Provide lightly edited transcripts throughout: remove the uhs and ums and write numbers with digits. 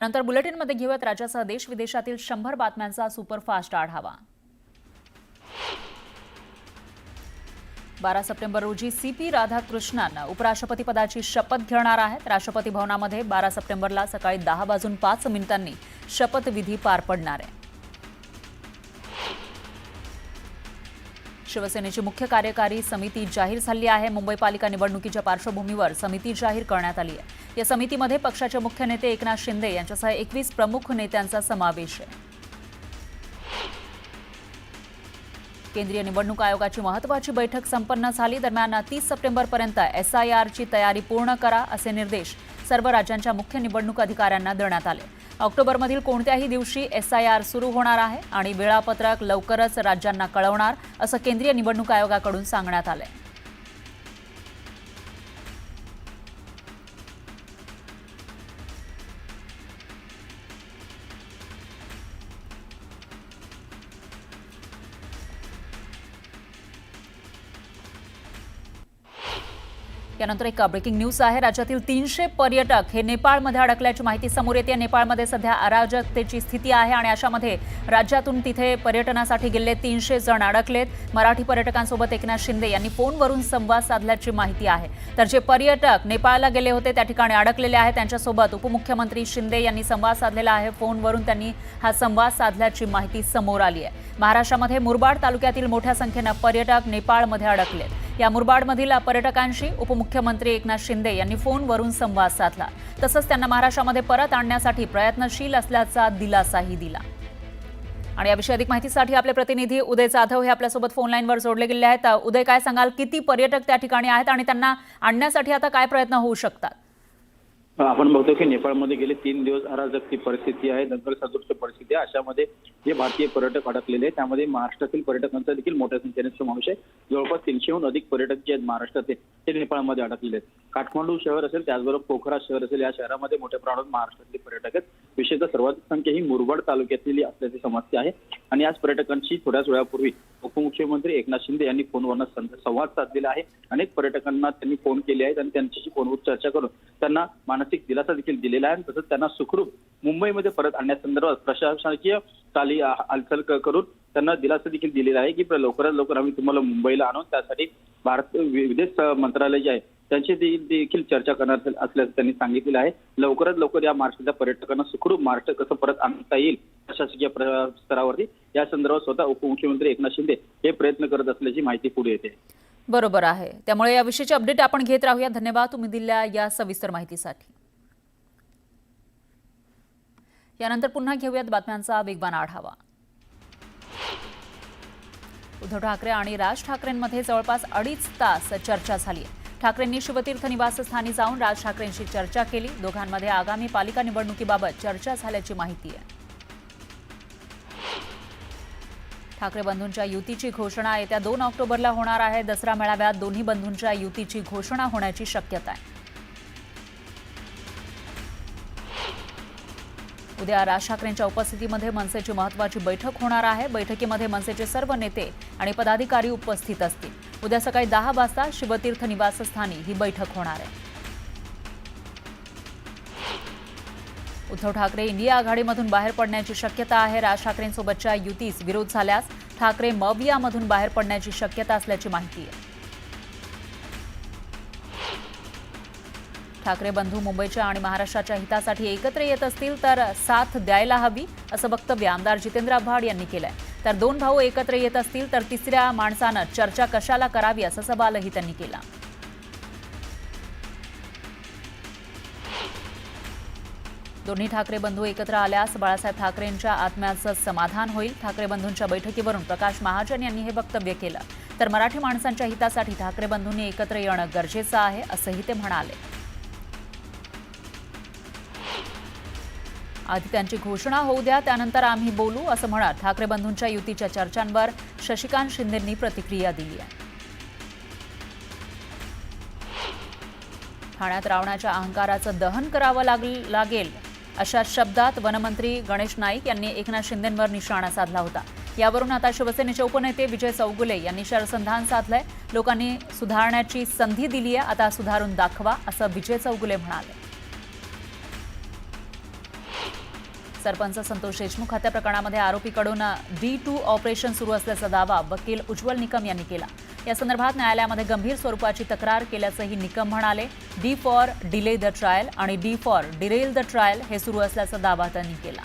नंतर बुलेटिनमध्ये घेऊयात राज्यासह देश विदेशातील 100 बातम्यांचा सुपरफास्ट आढावा। 12 सप्टेंबर रोजी सीपी राधाकृष्णन उपराष्ट्रपती पदाची शपथ घेणार आहेत। राष्ट्रपती भवनामध्ये 12 सप्टेंबरला सकाळी 10:05 शपथविधी पार पडणार आहे। शिवसेनेची मुख्य कार्यकारी समिती जाहीर झाली आहे। मुंबई पालिका निवडणुकीच्या पार्श्वभूमीवर समिती जाहीर करण्यात आली आहे। या समितीमध्ये पक्षाचे मुख्य नेते एकनाथ शिंदे यांच्यासह 21 प्रमुख नेत्यांचा समावेश आहे। केंद्रीय निवडणूक आयोगाची महत्त्वाची बैठक संपन्न झाली। दरम्यान 30 सप्टेंबरपर्यंत SIRची तयारी पूर्ण करा असे निर्देश सर्व राज्यांच्या मुख्य निवडणूक अधिकाऱ्यांना देण्यात आले। ऑक्टोबरमधील कोणत्याही दिवशी SIR सुरू होणार आहे आणि वेळापत्रक लवकरच राज्यांना कळवणार असं केंद्रीय निवडणूक आयोगाकडून सांगण्यात आलंय। यानंतर एक ब्रेकिंग न्यूज आहे। राज्यातील 300 पर्यटक हे नेपाळमध्ये अडकल्याची माहिती समोर येते। नेपाळमध्ये सध्या अराजकतेची स्थिती आहे आणि अशामध्ये राज्यातून तिथे पर्यटनासाठी गेलेले 300 जण अडकलेत। मराठी पर्यटकांसोबत एकनाथ शिंदे यांनी फोनवरून संवाद साधल्याची माहिती आहे। तर जे पर्यटक नेपाळला गेले होते त्या ठिकाणी अडकलेले आहेत त्यांच्यासोबत उपमुख्यमंत्री शिंदे यांनी संवाद साधलेला आहे। फोनवरून त्यांनी हा संवाद साधल्याची माहिती समोर आली आहे। महाराष्ट्रामध्ये मुरबाड तालुक्यातील मोठ्या संख्येने पर्यटक नेपाळमध्ये अडकलेत। या मुरबाडमधील पर्यटकांशी उपमुख्यमंत्री एकनाथ शिंदे यांनी फोनवरून संवाद साधला। तसंच त्यांना महाराष्ट्रामध्ये परत आणण्यासाठी प्रयत्नशील असल्याचा दिलासाही दिला। आणि याविषयी अधिक माहितीसाठी आपले प्रतिनिधी उदय जाधव हे आपल्यासोबत फोन लाईनवर जोडले गेले आहेत। उदय, काय सांगाल, किती पर्यटक त्या ठिकाणी आहेत आणि त्यांना आणण्यासाठी आता काय प्रयत्न होऊ शकतात? आपण बघतो की नेपाळमध्ये गेले 3 दिवस अराजक परिस्थिती आहे, दंगल सदृश परिस्थिती आहे। अशामध्ये जे भारतीय पर्यटक अडकलेले आहेत त्यामध्ये महाराष्ट्रातील पर्यटकांचा देखील मोठ्या संख्येने समावेश आहे। जवळपास 300हून अधिक पर्यटक जे आहेत महाराष्ट्राचे ते नेपाळमध्ये अडकलेले आहेत। काठमांडू शहर असेल, त्याचबरोबर पोखरा शहर असेल, या शहरामध्ये मोठ्या प्रमाणात महाराष्ट्रातले पर्यटक आहेत। विशेषतः सर्वाधिक संख्या ही मुरबाड तालुक्यातील असल्याची समजते आहे। आणि याच पर्यटकांशी थोड्याच वेळापूर्वी उपमुख्यमंत्री एकनाथ शिंदे यांनी फोनवरून संवाद साधलेला आहे। अनेक पर्यटकांना त्यांनी फोन केले आहेत आणि त्यांच्याशी फोनवर चर्चा करून त्यांना मानसिक दिलासा देखील दिलेला आहे। तसंच त्यांना सुखरूप मुंबईमध्ये परत आणण्यासंदर्भात प्रशासकीय हालचाल करून त्यांना दिलासा देखील दिलेला आहे की लवकरात लवकर आम्ही तुम्हाला मुंबईला आणू। त्यासाठी भारत विदेश मंत्रालय जे आहे त्यांची देखील चर्चा करणार असल्याचं त्यांनी सांगितलेलं आहे। लवकरात लवकर या महाराष्ट्राच्या पर्यटकांना सुखरूप महाराष्ट्र कसं परत आणता येईल प्रशासकीय स्तरावरती या संदर्भात स्वतः उपमुख्यमंत्री एकनाथ शिंदे हे प्रयत्न करत असल्याची माहिती पुढे येते। बरोबर आहे, त्यामुळे या विषयाची अपडेट आपण घेत राहूया। धन्यवाद तुम्ही दिलेल्या या सविस्तर माहितीसाठी। यानंतर पुन्हा घेऊयात बातम्यांचा वेगवान आढावा। उद्धव ठाकरे आणि राज ठाकरेंमध्ये जवळपास 2.5 तास चर्चा झाली। ठाकरेंनी शिवतीर्थ निवासस्थानी जाऊन राज ठाकरेंशी चर्चा केली। दोघांमध्ये आगामी पालिका निवडणुकीबाबत चर्चा झाल्याची माहिती आहे। ठाकरे बंधूंच्या युतीची घोषणा येत्या 2 ऑक्टोबरला होणार आहे। दसरा मेळाव्यात दोन्ही बंधूंच्या युतीची घोषणा होण्याची शक्यता आहे। उद्या राज ठाकरेंच्या उपस्थितीमध्ये मनसेची महत्त्वाची बैठक होणार आहे। बैठकीमध्ये मनसेचे सर्व नेते आणि पदाधिकारी उपस्थित असतील। उद्या सकाळी 10 वाजता शिवतीर्थ निवासस्थानी ही बैठक होणार आहे। उद्धव ठाकरे इंडिया आघाडीमधून बाहेर पडण्याची शक्यता आहे। राज ठाकरेंसोबतच्या युतीस विरोध झाल्यास ठाकरे मवियामधून बाहेर पडण्याची शक्यता असल्याची माहिती आहे। ठाकरे बंधू मुंबईच्या आणि महाराष्ट्राच्या हितासाठी एकत्र येत असतील तर साथ द्यायला हवी असं वक्तव्य आमदार जितेंद्र आव्हाड यांनी केलंय। तर 2 भाऊ एकत्र येत असतील तर तिसऱ्या माणसानं चर्चा कशाला करावी असा सवालही त्यांनी केला। दोन्ही ठाकरे बंधू एकत्र आल्यास बाळासाहेब ठाकरेंच्या आत्म्याचं समाधान होईल। ठाकरे बंधूंच्या बैठकीवरून प्रकाश महाजन यांनी हे वक्तव्य केलं। तर मराठी माणसांच्या हितासाठी ठाकरे बंधूंनी एकत्र येणं गरजेचं आहे असंही ते म्हणाले। आधी त्यांची घोषणा होऊ द्या, त्यानंतर आम्ही बोलू असं म्हणत ठाकरे बंधूंच्या युतीच्या चर्चांवर शशिकांत शिंदेंनी प्रतिक्रिया दिली आहे। ठाण्यात रावणाच्या अहंकाराचं दहन करावं लागेल अशा शब्दात वनमंत्री गणेश नाईक यांनी एकनाथ शिंदेंवर निशाणा साधला होता। यावरून आता शिवसेनेचे उपनेते विजय चौगुले यांनी शरसंधान साधलंय। लोकांनी सुधारण्याची संधी दिली आहे, आता सुधारून दाखवा असं विजय चौगुले म्हणाले। सरपंच संतोष देशमुख हत्या प्रकरणामध्ये आरोपीकडून D2 ऑपरेशन सुरू असल्याचा दावा वकील उज्ज्वल निकम यांनी केला। या संदर्भात न्यायालयामध्ये गंभीर स्वरूपाची तक्रार केल्याचंही निकम म्हणाले। D for delay the trial आणि D for Daryl the trial हे सुरू असल्याचा दावा त्यांनी केला।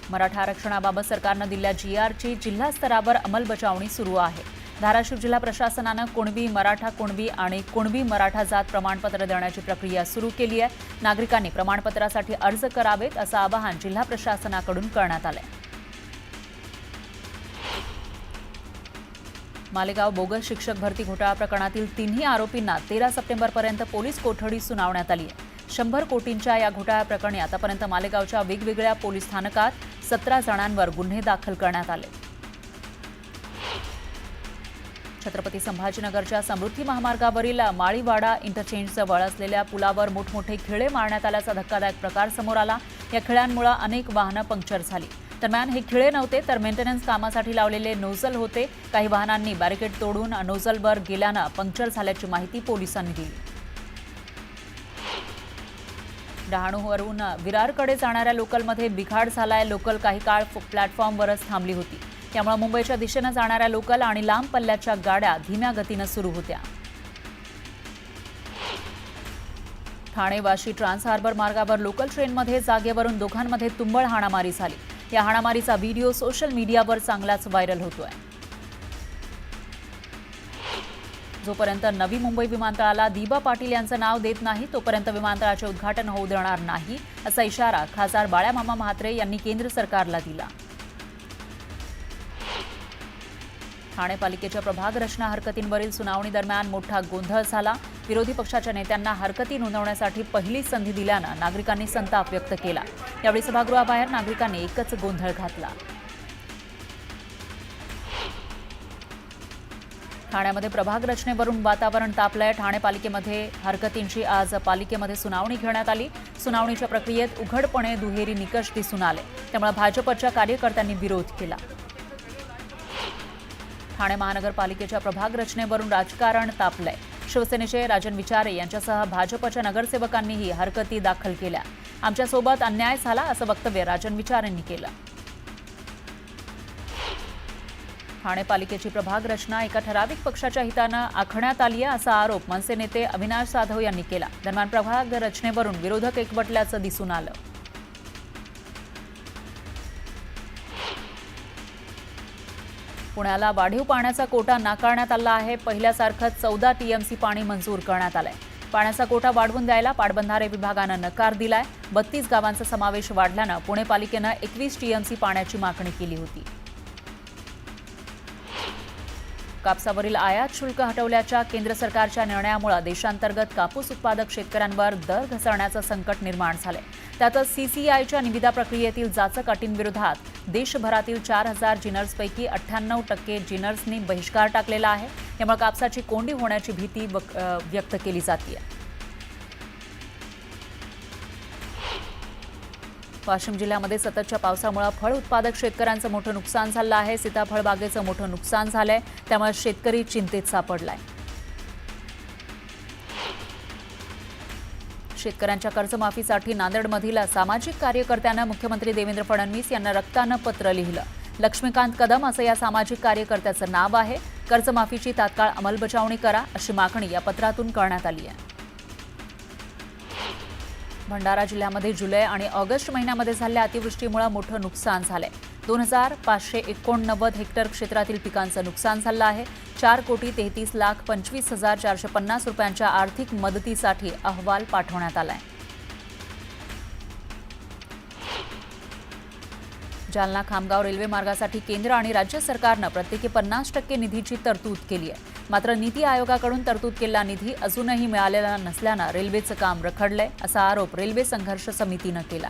मराठा आरक्षणाबाबत सरकारनं दिलेल्या GRची जिल्हा स्तरावर अंमलबजावणी सुरू आहे। धाराशिव जिल्हा प्रशासनानं कुणबी मराठा आणि कुणबी मराठा जात प्रमाणपत्र देण्याची प्रक्रिया सुरू केली आहे। नागरिकांनी प्रमाणपत्रासाठी अर्ज करावेत असं आवाहन जिल्हा प्रशासनाकडून करण्यात आलंय। मालेगाव बोगस शिक्षक भरती घोटाळा प्रकरणातील तिन्ही आरोपींना 13 सप्टेंबरपर्यंत पोलीस कोठडी सुनावण्यात आली आहे। 100 कोटींच्या या घोटाळा प्रकरणी आतापर्यंत मालेगावच्या वेगवेगळ्या पोलीस स्थानकात 17 जणांवर गुन्हे दाखल करण्यात आले। छत्रपती संभाजीनगरच्या समृद्धी महामार्गावरील माळीवाडा इंटरचेंजजवळ असलेल्या पुलावर मोठमोठे खिळे मारण्यात आल्याचा धक्कादायक प्रकार समोर आला। या खिळ्यांमुळे अनेक वाहनं पंक्चर झाली। दरम्यान हे खिळे नव्हते तर मेंटेनन्स कामासाठी लावलेले नोझल होते। काही वाहनांनी बॅरिकेड तोडून नोझलवर गेल्यानं पंक्चर झाल्याची माहिती पोलिसांनी दिली। डहाणूवरून विरारकडे जाणाऱ्या लोकलमध्ये बिघाड झालाय। लोकल काही काळ प्लॅटफॉर्मवरच थांबली होती। त्यामुळे मुंबईच्या दिशेने जाणाऱ्या लोकल आणि लांब पल्ल्याच्या गाड्या धीम्या गतीनं सुरू होत्या। ठाणे वाशी ट्रान्स हार्बर मार्गावर लोकल ट्रेनमध्ये जागेवरून दोघांमध्ये तुंबळ हाणामारी झाली। या हाणामारीचा व्हिडिओ सोशल मीडियावर चांगलाच व्हायरल होतोय। जोपर्यंत नवी मुंबई विमानतळाला दिबा पाटील यांचं नाव देत नाही तोपर्यंत विमानतळाचे उद्घाटन होऊ देणार नाही असा इशारा खासदार बाळामामा म्हात्रे यांनी केंद्र सरकारला दिला। ठाणे पालिकेच्या प्रभाग रचना हरकतींवरील सुनावणी दरम्यान मोठा गोंधळ झाला। विरोधी पक्षाच्या नेत्यांना हरकती नोंदवण्यासाठी पहिली संधी दिल्यानं नागरिकांनी संताप व्यक्त केला। यावेळी सभागृहाबाहेर नागरिकांनी एकच गोंधळ घातला। ठाण्यामध्ये प्रभाग रचनेवरून वातावरण तापलंय। ठाणे पालिकेमध्ये हरकतींची आज पालिकेमध्ये सुनावणी घेण्यात आली। सुनावणीच्या प्रक्रियेत उघडपणे दुहेरी निकष दिसून आले। त्यामुळे भाजपच्या कार्यकर्त्यांनी विरोध केला। ठाणे महानगरपालिकेच्या प्रभाग रचनेवरून राजकारण तापलंय। शिवसेनेचे राजन विचारे यांच्यासह भाजपच्या नगरसेवकांनीही हरकती दाखल केल्या। आमच्यासोबत अन्याय झाला असं वक्तव्य राजन विचारेंनी केलं। ठाणे पालिकेची प्रभाग रचना एका ठराविक पक्षाच्या हितानं आखण्यात आली आहे असा आरोप मनसे नेते अविनाश जाधव यांनी केला। दरम्यान प्रभाग रचनेवरून विरोधक एकवटल्याचं दिसून आलं। पुण्याला वाढीव पाण्याचा कोटा नाकारण्यात आला आहे। पहिल्यासारखं 14 TMC पाणी मंजूर करण्यात आलंय। पाण्याचा कोटा वाढवून द्यायला पाटबंधारे विभागानं नकार दिलाय। 32 गावांचा समावेश वाढल्यानं पुणे पालिकेनं 21 TMC पाण्याची मागणी केली होती। कापसावरील आयात शुल्क हटवल्याच्या केंद्र सरकारच्या निर्णयामुळे देशांतर्गत कापूस उत्पादक शेतकऱ्यांवर दर घसरण्याचं संकट निर्माण झालंय। त्यातच CCIच्या निविदा प्रक्रियेतील जाचक अटींविरोधात देशभरातील 4000 जिनर्सपैकी 98% जिनर्सनी बहिष्कार टाकलेला आहे। यामुळे कापसाची कोंडी होण्याची भीती व्यक्त केली जाते। वाशिम जिल्ह्यामध्ये सततच्या पावसामुळे फळ उत्पादक शेतकऱ्यांचं मोठं नुकसान झालं आहे। सीताफळ बागेचं मोठं नुकसान झालंय। त्यामुळे शेतकरी चिंतेत सापडलाय। शेतकऱ्यांच्या कर्जमाफीसाठी नांदेडमधील सामाजिक कार्यकर्त्यानं मुख्यमंत्री देवेंद्र फडणवीस यांना रक्तानं पत्र लिहिलं। लक्ष्मीकांत कदम असं या सामाजिक कार्यकर्त्याचं नाव आहे। कर्जमाफीची तात्काळ अंमलबजावणी करा अशी मागणी या पत्रातून करण्यात आली आहे। भंडारा जिल्ह्यामध्ये जुलै आणि ऑगस्ट महिन्यामध्ये झालेल्या अतिवृष्टीमुळे मोठं नुकसान झालंय। 2589 हेक्टर क्षेत्रातील पिकांचं नुकसान झालं आहे। 4,33,25,450 रुपयांच्या आर्थिक मदतीसाठी अहवाल पाठवण्यात आलाय। जालना खामगाव रेल्वे मार्गासाठी केंद्र आणि राज्य सरकारनं प्रत्येकी 50% निधीची तरतूद केली आहे। मात्र नीती आयोगाकडून तरतूद केलेला निधी अजूनही मिळालेला नसल्यानं रेल्वेचं काम रखडलंय असा आरोप रेल्वे संघर्ष समितीनं केला।